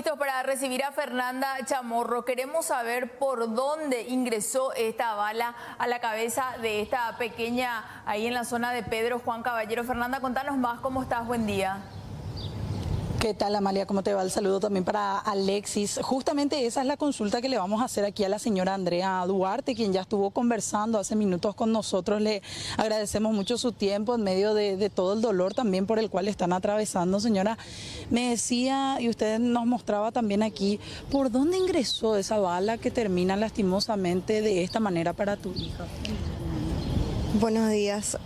listos para recibir a Fernanda Chamorro. Queremos saber por dónde ingresó esta bala a la cabeza de esta pequeña ahí en la zona de Pedro Juan Caballero. Fernanda, contanos más, ¿cómo estás? Buen día. ¿Qué tal, Amalia? ¿Cómo te va? El saludo también para Alexis. Justamente esa es la consulta que le vamos a hacer aquí a la señora Andrea Duarte, quien ya estuvo conversando hace minutos con nosotros. Le agradecemos mucho su tiempo en medio de todo el dolor también por el cual están atravesando. Señora, me decía, y usted nos mostraba también aquí, ¿por dónde ingresó esa bala que termina lastimosamente de esta manera para tu hija? Buenos días.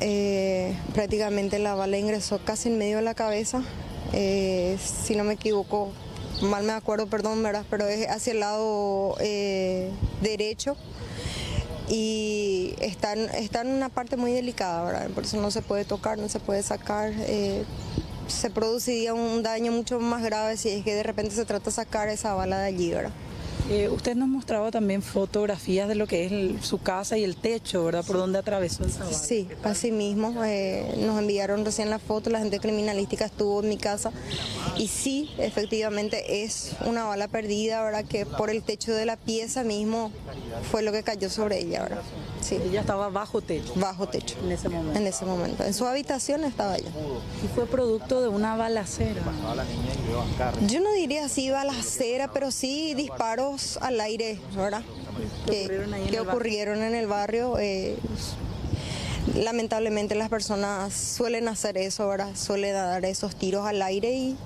Prácticamente la bala ingresó casi en medio de la cabeza. Si no me equivoco, mal me acuerdo, perdón, ¿verdad? Pero es hacia el lado derecho y está en una parte muy delicada, ¿verdad? Por eso no se puede tocar, no se puede sacar. Se produciría un daño mucho más grave si es que de repente se trata de sacar esa bala de allí, ¿verdad? Usted nos mostraba también fotografías de lo que es su casa y el techo, ¿verdad? Por donde atravesó esa bala. Sí, así mismo. Nos enviaron recién la foto, la gente criminalística estuvo en mi casa y sí, efectivamente es una bala perdida, ¿verdad? Que por el techo de la pieza mismo fue lo que cayó sobre ella, ¿verdad? Sí. Ella estaba bajo techo. Bajo techo. En ese momento. En ese momento. En su habitación estaba ella. Y fue producto de una balacera. Yo no diría así balacera, pero sí disparos al aire, ¿verdad? Que ocurrieron en el barrio. Lamentablemente las personas suelen hacer eso, ¿verdad? Suelen dar esos tiros al aire y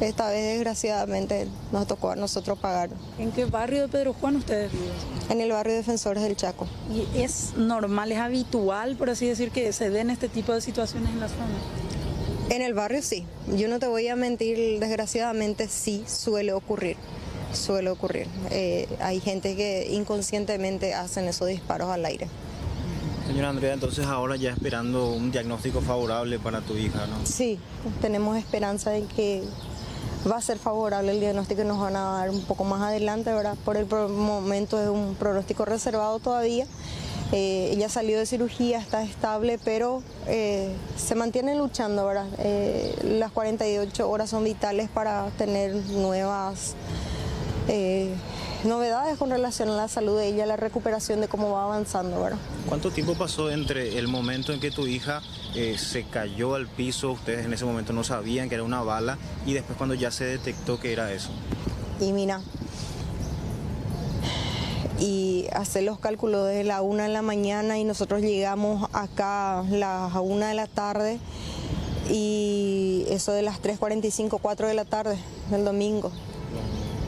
esta vez desgraciadamente nos tocó a nosotros pagar. ¿En qué barrio de Pedro Juan ustedes viven? En el barrio Defensores del Chaco. ¿Y es normal, es habitual, por así decir, que se den este tipo de situaciones en la zona? En el barrio sí. Yo no te voy a mentir, desgraciadamente sí suele ocurrir. Suele ocurrir. Hay gente que inconscientemente hacen esos disparos al aire. Señora Andrea, entonces ahora ya esperando un diagnóstico favorable para tu hija, ¿no? Sí, tenemos esperanza de que va a ser favorable el diagnóstico que nos van a dar un poco más adelante, ¿verdad? Por el momento es un pronóstico reservado todavía. Ella salió de cirugía, está estable, pero se mantiene luchando, ¿verdad? Las 48 horas son vitales para tener nuevas novedades con relación a la salud de ella, la recuperación de cómo va avanzando, ¿verdad? ¿Cuánto tiempo pasó entre el momento en que tu hija se cayó al piso, ustedes en ese momento no sabían que era una bala, y después cuando ya se detectó que era eso? Y mira, y hacer los cálculos desde la 1 de la mañana y nosotros llegamos acá a las 1 de la tarde y eso de las 3:45, 4 de la tarde del domingo.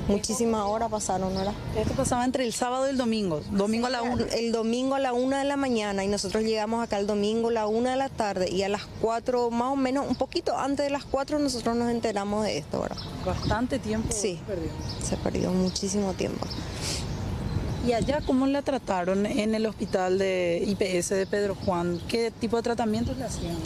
Muchísimas horas pasaron, ¿verdad? Esto pasaba entre el sábado y el domingo. Domingo a la 1. El domingo a la 1 de la mañana y nosotros llegamos acá el domingo a la 1 de la tarde y a las 4, más o menos, un poquito antes de las 4 nosotros nos enteramos de esto, ¿verdad? Bastante tiempo. Sí, perdió. Se perdió muchísimo tiempo. ¿Y allá cómo la trataron en el hospital de IPS de Pedro Juan? ¿Qué tipo de tratamientos le hacían?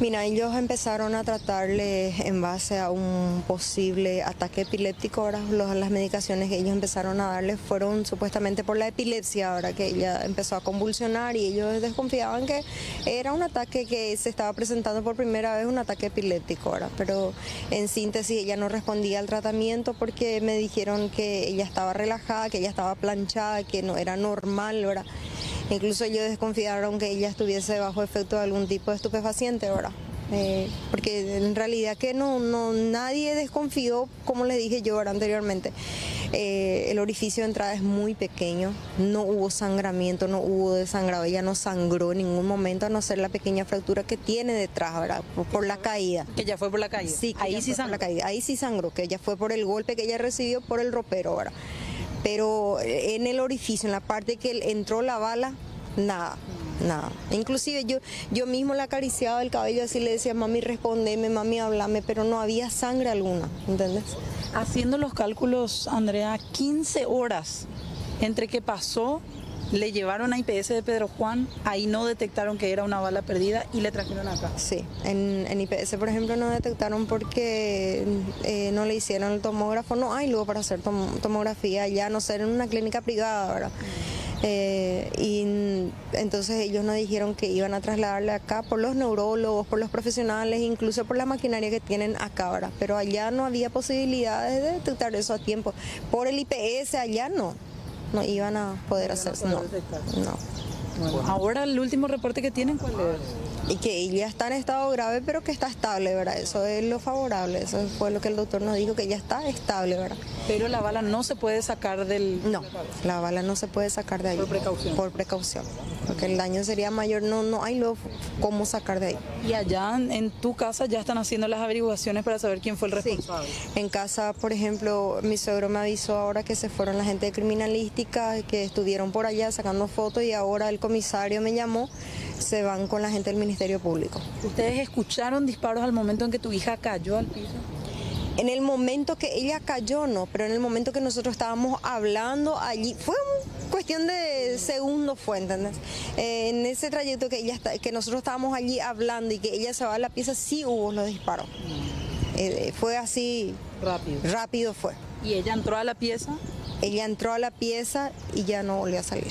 Mira, ellos empezaron a tratarle en base a un posible ataque epiléptico. Ahora las medicaciones que ellos empezaron a darle fueron supuestamente por la epilepsia, ahora que ella empezó a convulsionar y ellos desconfiaban que era un ataque que se estaba presentando por primera vez, un ataque epiléptico, ahora. Pero en síntesis ella no respondía al tratamiento porque me dijeron que ella estaba relajada, que ella estaba planchada, que no era normal, ¿verdad? Incluso ellos desconfiaron que ella estuviese bajo efecto de algún tipo de estupefaciente, ¿verdad? Porque en realidad que nadie desconfió, como les dije yo anteriormente. El orificio de entrada es muy pequeño, no hubo sangramiento, no hubo desangrado, ella no sangró en ningún momento, a no ser la pequeña fractura que tiene detrás, ¿verdad? Por la caída. Que ya fue por la caída. Sí, ahí sí sangró. Ahí sí sangró, que ella fue por el golpe que ella recibió por el ropero, ¿verdad? Pero en el orificio, en la parte que entró la bala, nada. Inclusive yo mismo la acariciaba el cabello así, le decía, mami, respondeme, mami, háblame, pero no había sangre alguna, ¿entendés? Haciendo los cálculos, Andrea, 15 horas entre que pasó, le llevaron a IPS de Pedro Juan, ahí no detectaron que era una bala perdida y le trajeron acá. Sí, en IPS, por ejemplo, no detectaron porque no le hicieron el tomógrafo, no hay luego para hacer tomografía, ya no ser en una clínica privada, ¿verdad? Y entonces ellos nos dijeron que iban a trasladarle acá por los neurólogos, por los profesionales, incluso por la maquinaria que tienen acá ahora. Pero allá no había posibilidades de detectar eso a tiempo. Por el IPS allá no iban a poder hacerse. No. Bueno, ahora el último reporte que tienen, ¿cuál es? Y que ella está en estado grave, pero que está estable, ¿verdad? Eso es lo favorable, eso fue lo que el doctor nos dijo, que ella está estable, ¿verdad? Pero la bala no se puede sacar del... No, la bala no se puede sacar de ahí. Por precaución. Por precaución, porque el daño sería mayor, no hay luego cómo sacar de ahí. Y allá en tu casa ya están haciendo las averiguaciones para saber quién fue el responsable. Sí. En casa, por ejemplo, mi suegro me avisó ahora que se fueron la gente de criminalística, que estuvieron por allá sacando fotos y ahora el comisario me llamó, se van con la gente del Ministerio Público. ¿Ustedes escucharon disparos al momento en que tu hija cayó al piso? En el momento que ella cayó, no, pero en el momento que nosotros estábamos hablando allí, fue cuestión de segundos, fue, ¿entendés? En ese trayecto que nosotros estábamos allí hablando y que ella se va a la pieza, sí hubo los disparos. Fue así... Rápido fue. ¿Y ella entró a la pieza? Ella entró a la pieza y ya no volvió a salir.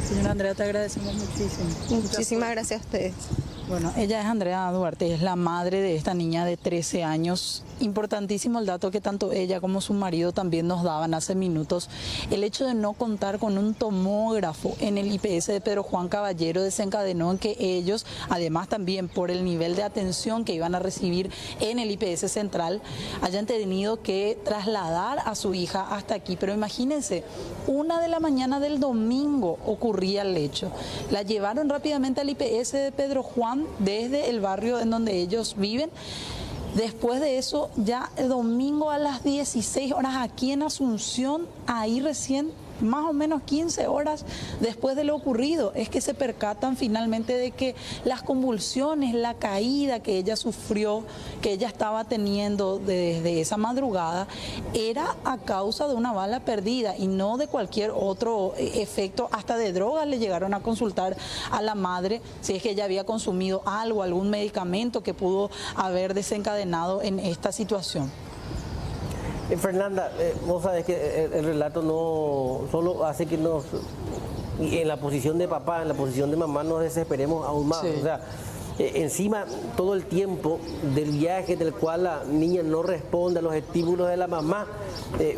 Señora Andrea, te agradecemos muchísimo. Muchísimas gracias a ustedes. Bueno, ella es Andrea Duarte, es la madre de esta niña de 13 años. Importantísimo el dato que tanto ella como su marido también nos daban hace minutos. El hecho de no contar con un tomógrafo en el IPS de Pedro Juan Caballero desencadenó en que ellos, además también por el nivel de atención que iban a recibir en el IPS central, hayan tenido que trasladar a su hija hasta aquí. Pero imagínense, 1 de la mañana del domingo ocurría el hecho. La llevaron rápidamente al IPS de Pedro Juan desde el barrio en donde ellos viven. Después de eso, ya el domingo a las 16 horas aquí en Asunción, ahí recién más o menos 15 horas después de lo ocurrido, es que se percatan finalmente de que las convulsiones, la caída que ella sufrió, que ella estaba teniendo desde esa madrugada, era a causa de una bala perdida y no de cualquier otro efecto. Hasta de drogas le llegaron a consultar a la madre si es que ella había consumido algo, algún medicamento que pudo haber desencadenado en esta situación. Fernanda, vos sabés que el relato no solo hace que nos, en la posición de papá, en la posición de mamá, nos desesperemos aún más. Sí. O sea, encima todo el tiempo del viaje del cual la niña no responde a los estímulos de la mamá,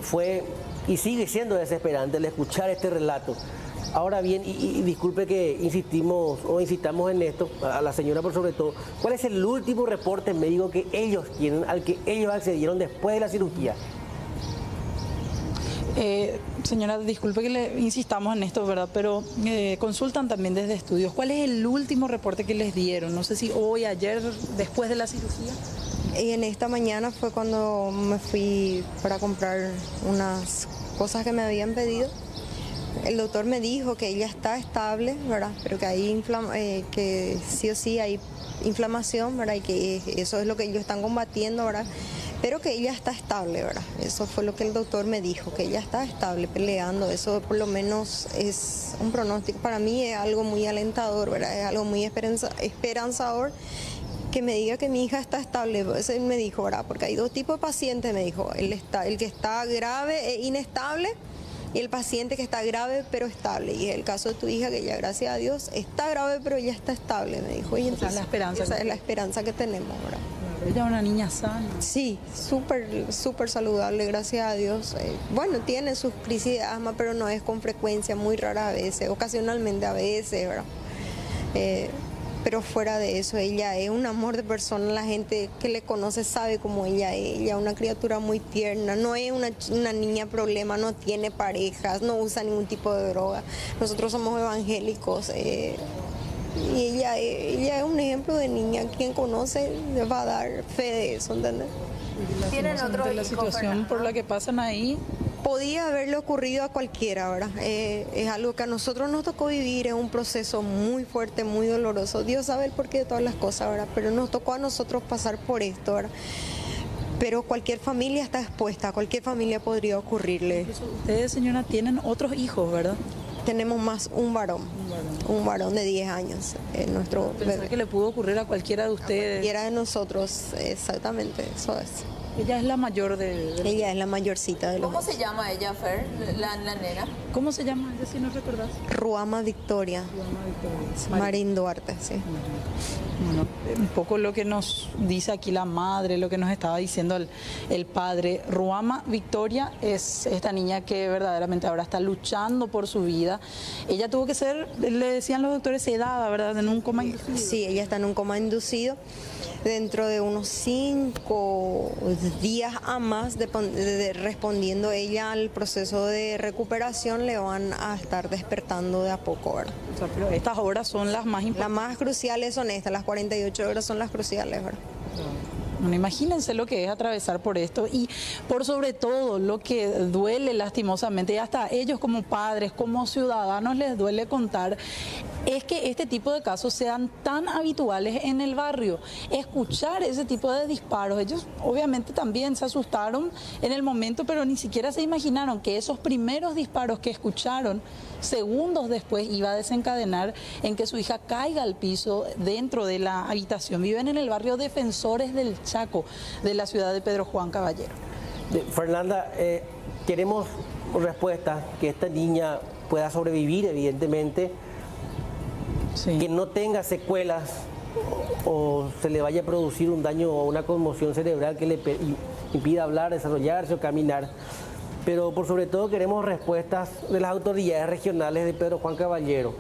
fue y sigue siendo desesperante el escuchar este relato. Ahora bien, y disculpe que insistamos en esto, a la señora por sobre todo, ¿cuál es el último reporte médico que ellos tienen, al que ellos accedieron después de la cirugía? Señora, disculpe que le insistamos en esto, ¿verdad? Pero consultan también desde estudios. ¿Cuál es el último reporte que les dieron? No sé si hoy, ayer, después de la cirugía. Y en esta mañana fue cuando me fui para comprar unas cosas que me habían pedido. El doctor me dijo que ella está estable, ¿verdad? Pero que hay que sí o sí hay inflamación, ¿verdad? Y que eso es lo que ellos están combatiendo, ¿verdad? Pero que ella está estable, ¿verdad? Eso fue lo que el doctor me dijo, que ella está estable, peleando. Eso por lo menos es un pronóstico. Para mí es algo muy alentador, ¿verdad? Es algo muy esperanzador que me diga que mi hija está estable. Eso él me dijo, ¿verdad? Porque hay dos tipos de pacientes, me dijo. El que está grave e inestable y el paciente que está grave pero estable. Y es el caso de tu hija, que ella, gracias a Dios, está grave pero ella está estable, me dijo. Y entonces, esa es la esperanza que tenemos, ¿verdad? Ella es una niña sana. Sí, súper saludable, gracias a Dios. Bueno, tiene sus crisis de asma, pero no es con frecuencia, muy rara a veces, ocasionalmente a veces, ¿verdad? Pero fuera de eso, ella es un amor de persona. La gente que le conoce sabe cómo ella es. Ella es una criatura muy tierna, no es una niña problema, no tiene parejas, no usa ningún tipo de droga. Nosotros somos evangélicos. Y ella es un ejemplo de niña. Quien conoce va a dar fe de eso, ¿entendés? ¿Tienen otro hijo, la situación por la que pasan ahí? Podía haberle ocurrido a cualquiera, ¿verdad? Es algo que a nosotros nos tocó vivir, es un proceso muy fuerte, muy doloroso. Dios sabe el porqué de todas las cosas, ¿verdad? Pero nos tocó a nosotros pasar por esto, ¿verdad? Pero cualquier familia está expuesta, cualquier familia podría ocurrirle. Ustedes, señora, tienen otros hijos, ¿verdad? Tenemos más un varón de 10 años, nuestro bebé. Que le pudo ocurrir a cualquiera de ustedes. A cualquiera de nosotros, exactamente, eso es. Ella es la mayor de... Ella es la mayorcita de los ¿Cómo dos. se llama ella, Fer, la nena? ¿Cómo se llama ella, si no recordás? Ruama Victoria, Marín Duarte, sí. Bueno, un poco lo que nos dice aquí la madre, lo que nos estaba diciendo el padre. Ruama Victoria es esta niña que verdaderamente ahora está luchando por su vida. Ella tuvo que ser, le decían los doctores, sedada, ¿verdad? En un coma inducido. Sí, ella está en un coma inducido. Dentro de unos 5 días a más, respondiendo ella al proceso de recuperación, le van a estar despertando de a poco, ¿verdad? O sea, pero estas horas son las más Las importantes. más cruciales son estas, las 48 horas son las cruciales, ¿verdad? Bueno, imagínense lo que es atravesar por esto y por sobre todo lo que duele lastimosamente, y hasta ellos como padres, como ciudadanos les duele contar, es que este tipo de casos sean tan habituales en el barrio. Escuchar ese tipo de disparos, ellos obviamente también se asustaron en el momento, pero ni siquiera se imaginaron que esos primeros disparos que escucharon segundos después iba a desencadenar en que su hija caiga al piso dentro de la habitación. Viven en el barrio Defensores del Chaco, de la ciudad de Pedro Juan Caballero. Fernanda, queremos respuesta, que esta niña pueda sobrevivir, evidentemente, Sí. que no tenga secuelas o se le vaya a producir un daño o una conmoción cerebral que le impida hablar, desarrollarse o caminar. Pero por sobre todo queremos respuestas de las autoridades regionales de Pedro Juan Caballero.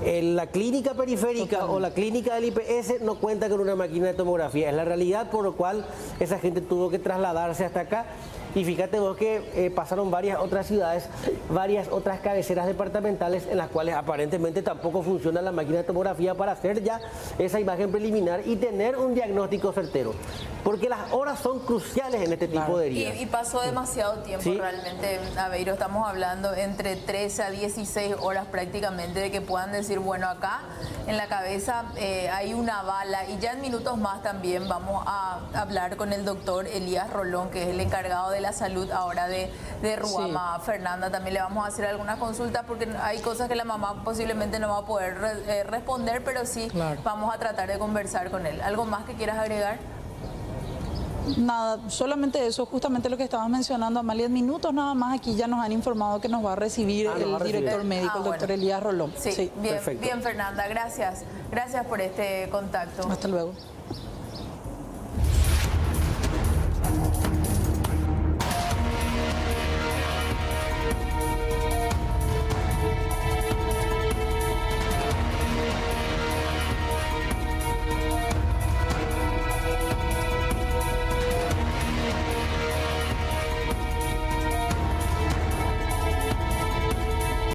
La clínica periférica o la clínica del IPS no cuenta con una máquina de tomografía. Es la realidad por lo cual esa gente tuvo que trasladarse hasta acá. Y fíjate vos que pasaron varias otras ciudades, varias otras cabeceras departamentales en las cuales aparentemente tampoco funciona la máquina de tomografía para hacer ya esa imagen preliminar y tener un diagnóstico certero. Porque las horas son cruciales en este tipo de heridas. Y pasó demasiado tiempo Sí. realmente, Aveiro, estamos hablando entre 13 a 16 horas prácticamente de que puedan decir, bueno, acá en la cabeza hay una bala, y ya en minutos más también vamos a hablar con el doctor Elías Rolón, que es el encargado de la salud ahora de Ruama. Sí. Fernanda, también le vamos a hacer algunas consultas porque hay cosas que la mamá posiblemente no va a poder responder, pero sí Claro. vamos a tratar de conversar con él. ¿Algo más que quieras agregar? Nada, solamente eso, justamente lo que estabas mencionando, Amalia, en minutos nada más aquí ya nos han informado que nos va a recibir nos va a el recibir. director médico, el doctor Bueno. Elías Rolón. Sí, bien, perfecto. bien, Fernanda, gracias. Gracias por este contacto. Hasta luego.